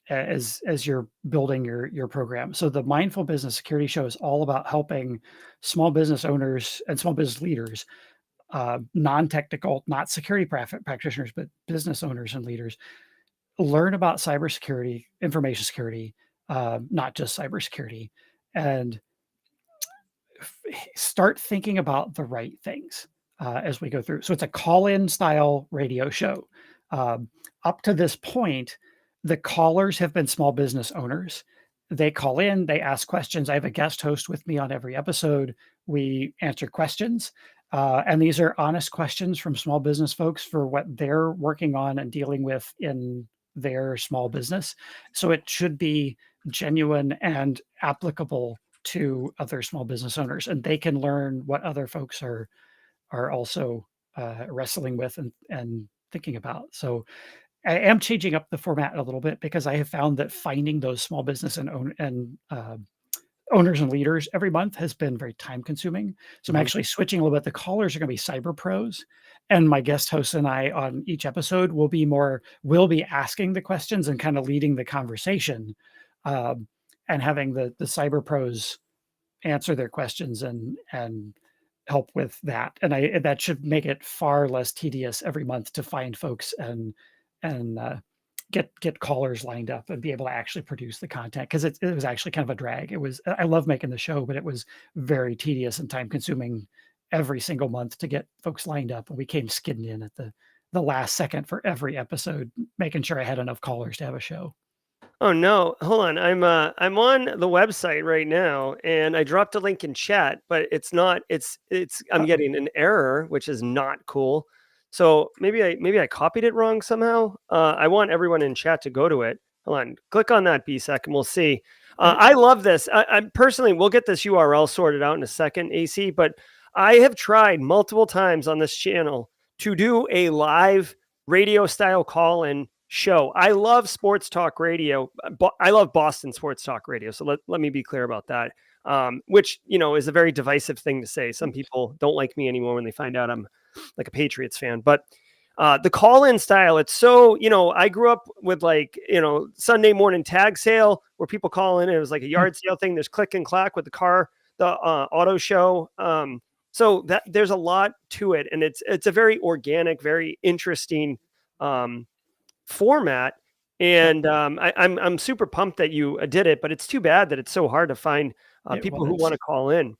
as you're building your program. So the Mindful Business Security Show is all about helping small business owners and small business leaders, non-technical, not security practitioners, but business owners and leaders, learn about cybersecurity, information security, not just cybersecurity, and start thinking about the right things as we go through. So it's a call-in style radio show. Up to this point, the callers have been small business owners. They call in, they ask questions. I have a guest host with me on every episode. We answer questions. And these are honest questions from small business folks for what they're working on and dealing with in their small business. So it should be genuine and applicable to other small business owners, and they can learn what other folks are also wrestling with and thinking about. So I am changing up the format a little bit because I have found that finding those small business and owners and leaders every month has been very time consuming. So I'm actually switching a little bit. The callers are going to be cyber pros, and my guest hosts and I on each episode will be asking the questions and kind of leading the conversation, and having the cyber pros answer their questions and help with that, and that should make it far less tedious every month to find folks and get callers lined up and be able to actually produce the content, because it was actually kind of a drag. It was, I love making the show, but it was very tedious and time consuming every single month to get folks lined up, and we came skidding in at the last second for every episode, making sure I had enough callers to have a show. Oh no, hold on. I'm on the website right now and I dropped a link in chat, but it's I'm Uh-oh. getting an error, which is not cool. So maybe I copied it wrong somehow. I want everyone in chat to go to it. Hold on. Click on that BSEC and we'll see. Uh, I love this. I personally, we'll get this URL sorted out in a second, AC, but I have tried multiple times on this channel to do a live radio style call in show. I love sports talk radio. I love Boston sports talk radio. So let me be clear about that. Which, is a very divisive thing to say. Some people don't like me anymore when they find out I'm like a Patriots fan. But the call-in style, it's so, I grew up with Sunday morning tag sale where people call in. It was like a yard sale thing. There's click and clack with the auto show. So that there's a lot to it. And it's a very organic, very interesting format. And I'm super pumped that you did it, but it's too bad that it's so hard to find it people who was. want to call in.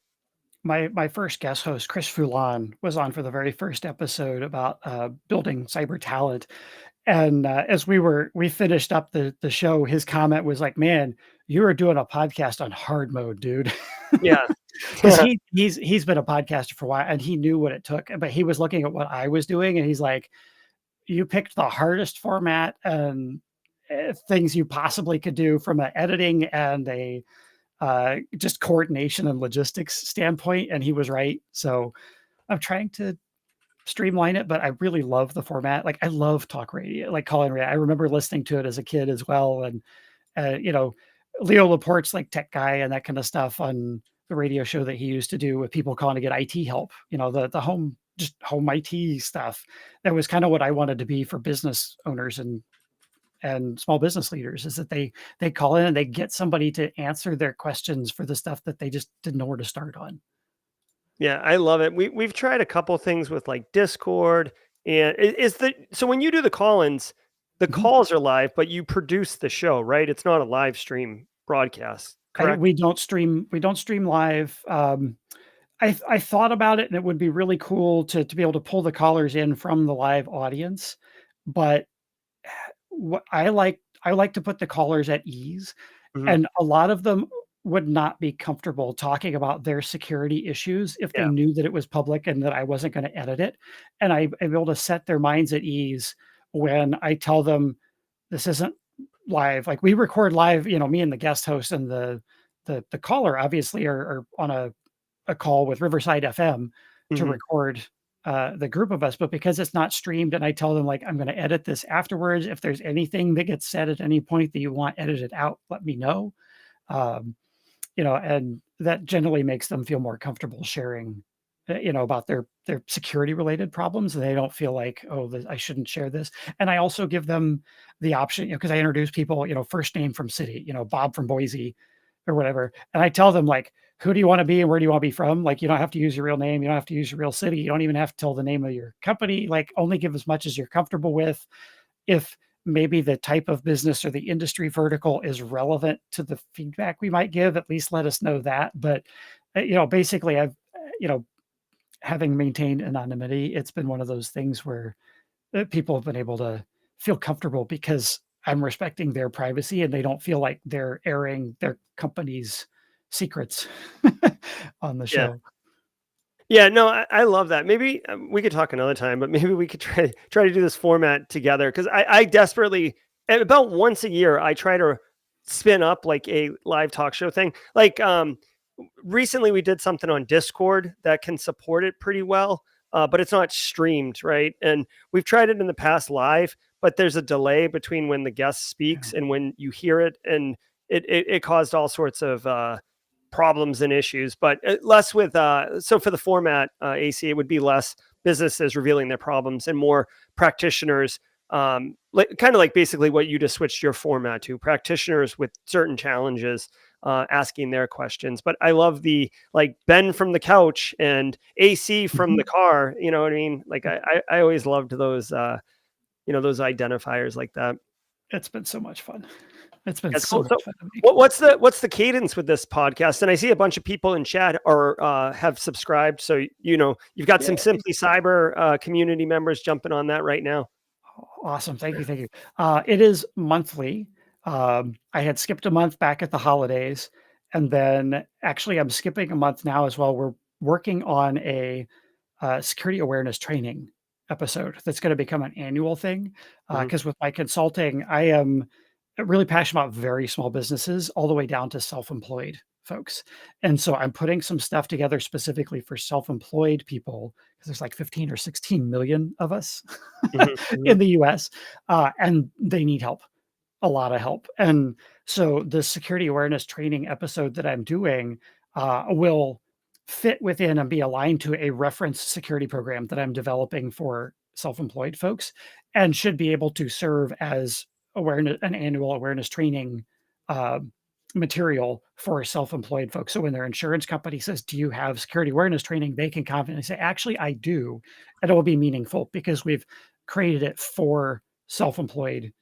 My first guest host, Chris Foulon, was on for the very first episode about building cyber talent. And as we finished up the show, his comment was like, "Man, you were doing a podcast on hard mode, dude." Yeah. Because he's been a podcaster for a while and he knew what it took, but he was looking at what I was doing and he's like, "You picked the hardest format and things you possibly could do from an editing and a just coordination and logistics standpoint," and he was right. So I'm trying to streamline it, but I really love the format. Like I love talk radio, like call-in radio. I remember listening to it as a kid as well, and Leo Laporte's like tech guy and that kind of stuff on the radio show that he used to do with people calling to get IT help. The home IT stuff. That was kind of what I wanted to be for business owners and small business leaders, is that they call in and they get somebody to answer their questions for the stuff that they just didn't know where to start on. Yeah, I love it. We've tried a couple things with like Discord, and so when you do the call-ins, the Mhm. calls are live, but you produce the show, right? It's not a live stream broadcast, correct? We don't stream live. I thought about it, and it would be really cool to be able to pull the callers in from the live audience, but what I like to put the callers at ease, Mhm. and a lot of them would not be comfortable talking about their security issues if they Yeah. knew that it was public and that I wasn't gonna edit it, and I'm able to set their minds at ease when I tell them this isn't live. Like, we record live, me and the guest host and the caller obviously are on a call with Riverside FM to Mhm. record the group of us, but because it's not streamed and I tell them like I'm going to edit this afterwards, if there's anything that gets said at any point that you want edited out, let me know. Um, and that generally makes them feel more comfortable sharing, about their security related problems, and they don't feel like, oh, I shouldn't share this. And I also give them the option, because I introduce people, first name from city, Bob from Boise or whatever, and I tell them like, who do you want to be and where do you want to be from? Like, you don't have to use your real name, you don't have to use your real city, you don't even have to tell the name of your company. Like, only give as much as you're comfortable with. If maybe the type of business or the industry vertical is relevant to the feedback we might give, at least let us know that. But basically, I've you know having maintained anonymity, it's been one of those things where people have been able to feel comfortable because I'm respecting their privacy and they don't feel like they're airing their company's secrets on the Yeah. show. Yeah, no, I love that. Maybe we could talk another time, but maybe we could try to do this format together, because I desperately, about once a year I try to spin up like a live talk show thing. Like recently we did something on Discord that can support it pretty well, but it's not streamed, right? And we've tried it in the past live, but there's a delay between when the guest speaks and when you hear it, and it caused all sorts of problems and issues, but less with so for the format, AC, it would be less businesses revealing their problems and more practitioners, kind of like basically what you just switched your format to, practitioners with certain challenges asking their questions. But I love the like Ben from the couch and AC from the Mhm. car. You know what I mean? Like I always loved those those identifiers like that. It's been so much fun. It's been That's so cool. much So fun to make. what's the cadence with this podcast? And I see a bunch of people in chat are have subscribed. So you've got some Yeah. Simply Cyber community members jumping on that right now. Awesome. Thank you. Thank you. It is monthly. I had skipped a month back at the holidays, and then actually I'm skipping a month now as well. We're working on a security awareness training episode that's going to become an annual thing. Mhm. Because with my consulting, I am really passionate about very small businesses all the way down to self-employed folks. And so I'm putting some stuff together specifically for self-employed people because there's like 15 or 16 million of us Mhm. Mhm. in the US, and they need help, a lot of help. And so the security awareness training episode that I'm doing will fit within and be aligned to a reference security program that I'm developing for self-employed folks and should be able to serve as an annual awareness training uh, material for self-employed folks. So when their insurance company says, "Do you have security awareness training?" they can confidently say, "Actually, I do," and it will be meaningful because we've created it for self-employed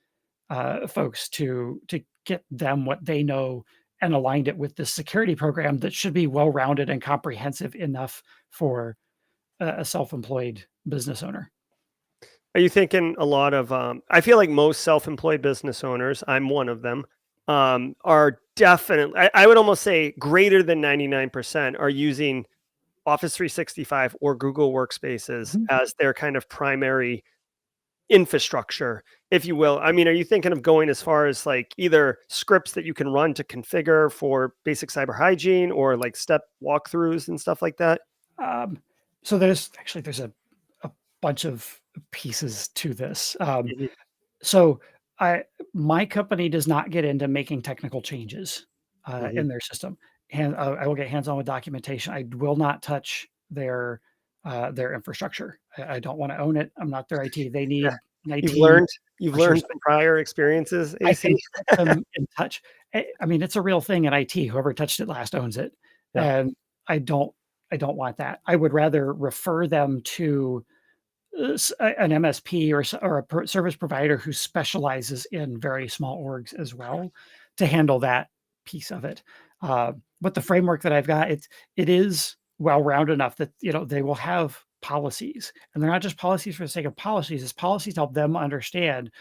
folks to get them what they know and aligned it with this security program that should be well-rounded and comprehensive enough for a self-employed business owner. Are you thinking a lot of, I feel like most self-employed business owners, I'm one of them, are definitely, I would almost say greater than 99% are using Office 365 or Google Workspaces Mhm. as their kind of primary infrastructure, if you will. I mean, are you thinking of going as far as like either scripts that you can run to configure for basic cyber hygiene or like step walkthroughs and stuff like that? Um, so there's a bunch of pieces to this. Mhm. So I my company does not get into making technical changes Mhm. in their system. And I will get hands-on with documentation. I will not touch their infrastructure. I don't want to own it. I'm not their IT. They Yeah. need an You've IT learned you've learned specialist. from prior experiences, I AC? can put them in touch. I mean, it's a real thing in IT. Whoever touched it last owns it, Yeah. and I don't I don't want that. I would rather refer them to an MSP or a service provider who specializes in very small orgs as well to handle that piece of it. But the framework that I've got, it is well-rounded enough that they will have policies, and they're not just policies for the sake of policies. It's policies to help them understand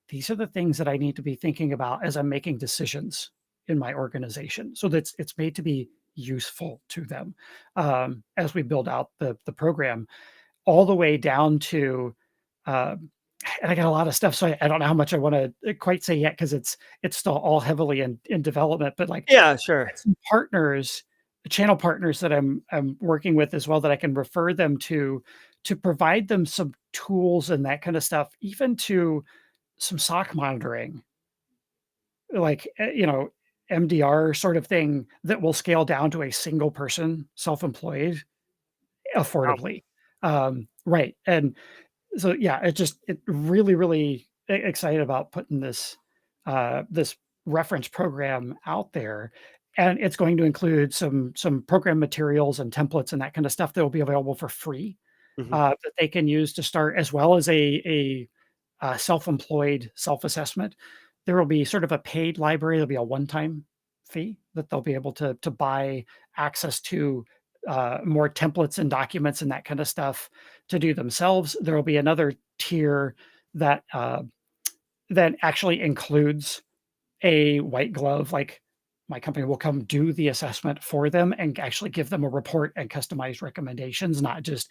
these are the things that I need to be thinking about as I'm making decisions in my organization. So that's it's made to be useful to them as we build out the program all the way down to, um, and I got a lot of stuff, so I don't know how much I wanna quite say yet because it's still all heavily in development, but, like, Yeah, sure. some partners, channel partners that I'm working with as well that I can refer them to provide them some tools and that kinda stuff, even to some SOC monitoring, like, MDR sort of thing that will scale down to a single person, self-employed, Wow. affordably. Right, and so yeah, it really, really excited about putting this reference program out there, and it's going to include some program materials and templates and that kind of stuff that will be available for free Mhm. that they can use to start, as well as a self-employed self-assessment. There will be sort of a paid library. There'll be a one-time fee that they'll be able to buy access to more templates and documents and that kind of stuff to do themselves. There will be another tier that that actually includes a white glove, like my company will come do the assessment for them and actually give them a report and customized recommendations, not just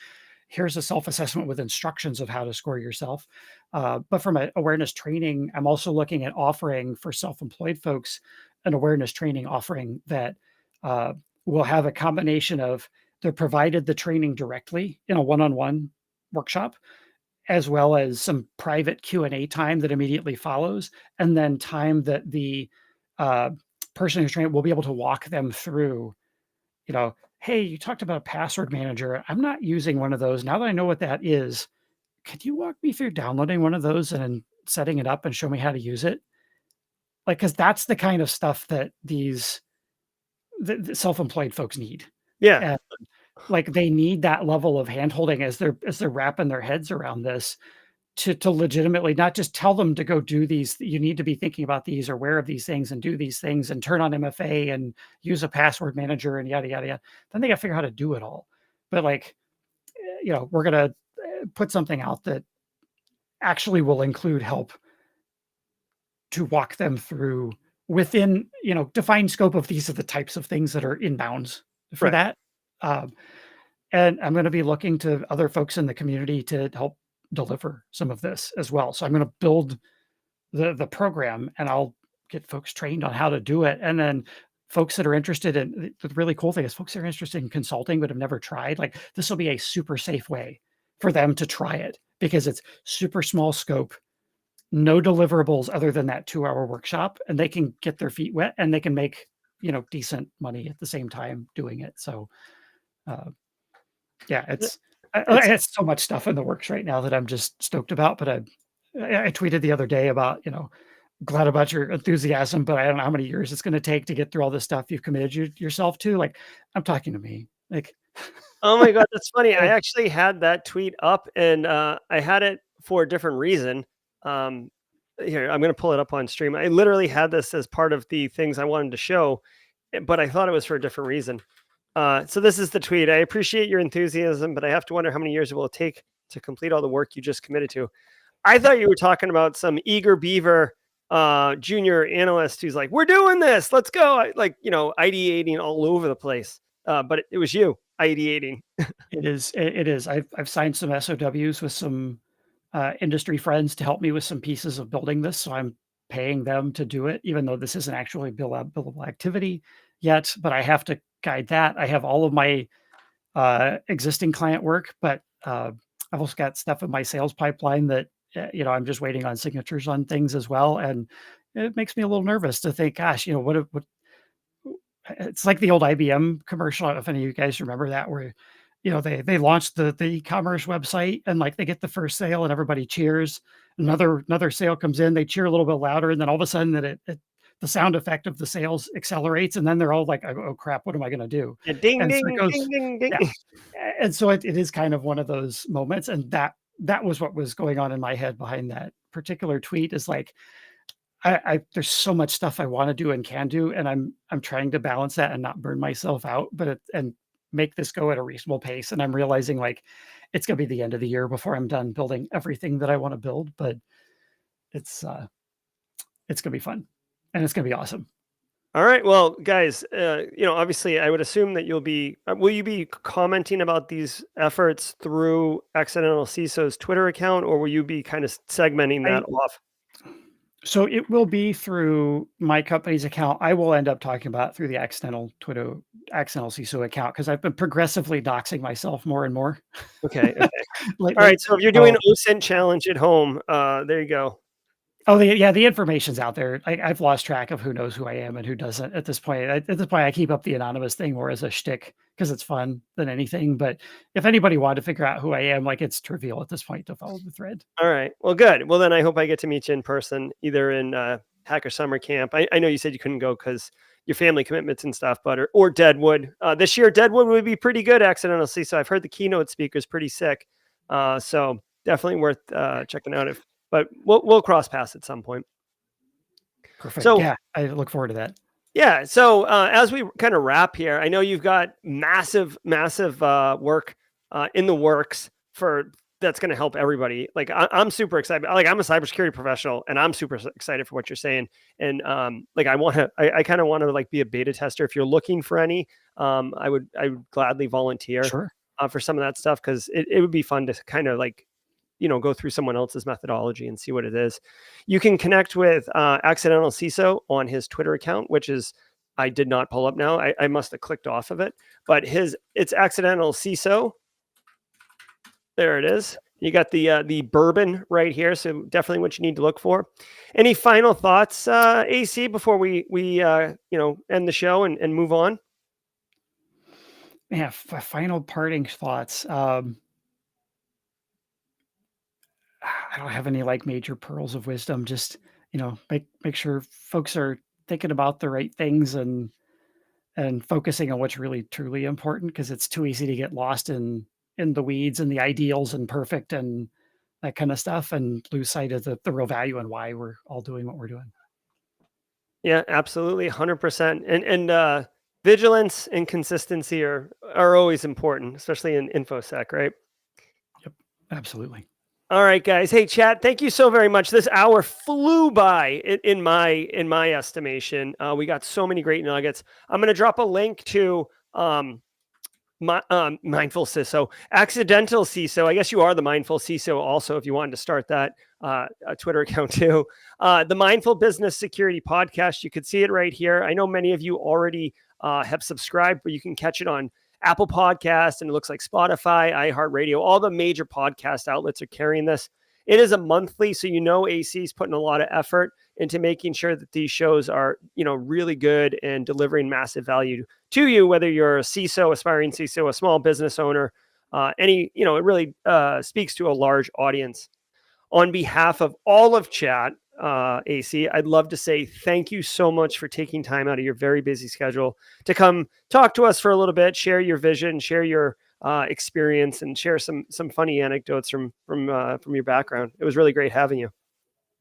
here's a self-assessment with instructions of how to score yourself. But from an awareness training, I'm also looking at offering for self-employed folks an awareness training offering that uh, will have a combination of they're provided the training directly in a one-on-one workshop as well as some private Q&A time that immediately follows, and then time that the, uh, person who's training will be able to walk them through, "Hey, you talked about a password manager. I'm not using one of those. Now that I know what that is, could you walk me through downloading one of those and then setting it up and show me how to use it?" Like, because that's the kind of stuff that these the self-employed folks need. Yeah. And, like, they need that level of handholding as they're wrapping their heads around this to legitimately not just tell them to go do these, you need to be thinking about these or aware of these things and do these things and turn on MFA and use a password manager and yada, yada, yada. Then they gotta figure out how to do it all. But, like, we're gonna, put something out that actually will include help to walk them through within, defined scope of these are the types of things that are in bounds for Right. that. Um, and I'm gonna be looking to other folks in the community to help deliver some of this as well. So I'm gonna build the program, and I'll get folks trained on how to do it, and then folks that are interested in the really cool thing is folks that are interested in consulting but have never tried, like, this will be a super safe way for them to try it because it's super small scope, no deliverables other than that 2-hour workshop, and they can get their feet wet, and they can make, decent money at the same time doing it. So, uh, yeah, Yeah, I it's it's so much stuff in the works right now that I'm just stoked about, but I tweeted the other day about, glad about your enthusiasm, but I don't know how many years it's gonna take to get through all this stuff you've committed yourself to. Like, I'm talking to me. Like, Oh my god, that's funny. I I actually had that tweet up, and, I had it for a different reason. Um, Here, I'm gonna pull it up on stream. I literally had this as part of the things I wanted to show, but I thought it was for a different reason. So this is the tweet. "I appreciate your enthusiasm, but I have to wonder how many years it will take to complete all the work you just committed to." I thought you were talking about some eager beaver, junior analyst who's like, "We're doing this. Let's go." Ideating all over the place. But it was you ideating. it is. I've signed some SOWs with some, industry friends to help me with some pieces of building this, so I'm paying them to do it, even though this isn't actually billable activity yet, but I have to guide that. I have all of my existing client work, but I've also got stuff in my sales pipeline that I'm just waiting on signatures on things as well, and it makes me a little nervous to think, gosh, what it's like the old IBM commercial. I don't know if any of you guys remember that, where they launched the e-commerce website and like they get the first sale and everybody cheers. Another sale comes in, they cheer a little bit louder, and then all of a sudden that the sound effect of the sales accelerates, and then they're all like, "Oh crap, what am I going to do?" Yeah, ding, And so it ding, goes, ding, ding, ding. yeah. And so it is kind of one of those moments, and that was what was going on in my head behind that particular tweet. Is like, I there's so much stuff I wanna do and can do, and I'm trying to balance that and not burn myself out, but and make this go at a reasonable pace, and I'm realizing, like, it's gonna be the end of the year before I'm done building everything that I wanna build, but it's, uh, it's gonna be fun, and it's gonna be awesome. All right. Well, guys, obviously, I would assume that will you be commenting about these efforts through Accidental CISO's Twitter account, or will you be kind of segmenting that I off? So it will be through my company's account. I will end up talking about it through the accidental CISO account because I've been progressively doxing myself more and more Okay. Okay. All right. lately. So if you're doing So, OSINT challenge at home, there you go. yeah, the information's out there. I've lost track of who knows who I am and who doesn't at this point. At this point, I keep up the anonymous thing more as a shtick because it's fun than anything. But if anybody wanted to figure out who I am, like, it's trivial at this point to follow the thread. All right. Well, good. Well, then I hope I get to meet you in person, either in Hacker Summer Camp. I know you said you couldn't go because your family commitments and stuff, but or Deadwood. This year, Deadwood would be pretty good, accidentally. So I've heard the keynote speaker is pretty sick. So definitely worth checking out. But we'll cross paths at some point. Perfect. So Yeah, I look forward to that. yeah. So as we kind of wrap here, I know you've got massive, massive work in the works for that's going to help everybody. Like I'm super excited. Like I'm a cybersecurity professional, and I'm super excited for what you're saying. And like I kind of want to like be a beta tester. If you're looking for any, I would gladly volunteer Sure. for some of that stuff because it would be fun to kind of like go through someone else's methodology and see what it is. You can connect with Accidental CISO on his Twitter account, which is I did not pull up now. I must have clicked off of it, but it's Accidental CISO. There it is. You got the bourbon right here, so definitely what you need to look for. Any final thoughts, AC, before we end the show and move on? Yeah, final parting thoughts. I don't have any like major pearls of wisdom. Just make sure folks are thinking about the right things, and and focusing on what's really truly important, because it's too easy to get lost in the weeds and the ideals and perfect and that kind of stuff, and lose sight of the real value and why we're all doing what we're doing. Yeah, absolutely, 100%. And vigilance and consistency are always important, especially in infosec, right? Yep, absolutely. All right, guys. Hey, chat. Thank you so very much. This hour flew by in my estimation. We got so many great nuggets. I'm going to drop a link to mindful CISO, accidental CISO. I guess you are the mindful CISO also, if you wanted to start that a Twitter account too. The Mindful Business Security Podcast. You could see it right here. I know many of you already have subscribed, but you can catch it on Apple Podcast, and it looks like Spotify, iHeartRadio, all the major podcast outlets are carrying this. It is a monthly, so AC is putting a lot of effort into making sure that these shows are, really good and delivering massive value to you, whether you're a CISO, aspiring CISO, a small business owner, it really speaks to a large audience. On behalf of all of chat, AC, I'd love to say thank you so much for taking time out of your very busy schedule to come talk to us for a little bit, share your vision, share your experience, and share some funny anecdotes from your background. It was really great having you.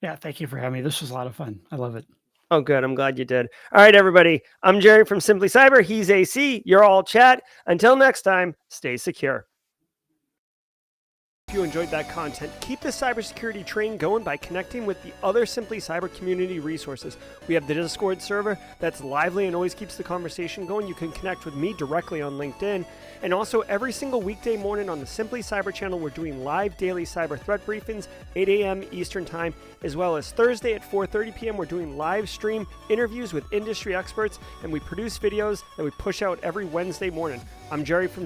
Yeah, thank you for having me. This was a lot of fun. I love it. Oh, good. I'm glad you did. All right, everybody. I'm Jerry from Simply Cyber. He's AC. You're all chat. Until next time, stay secure. If you enjoyed that content, keep the cybersecurity train going by connecting with the other Simply Cyber community resources. We have the Discord server that's lively and always keeps the conversation going. You can connect with me directly on LinkedIn. And also every single weekday morning on the Simply Cyber channel, we're doing live daily cyber threat briefings, 8 a.m. Eastern time, as well as Thursday at 4:30 p.m. We're doing live stream interviews with industry experts, and we produce videos that we push out every Wednesday morning. I'm Jerry from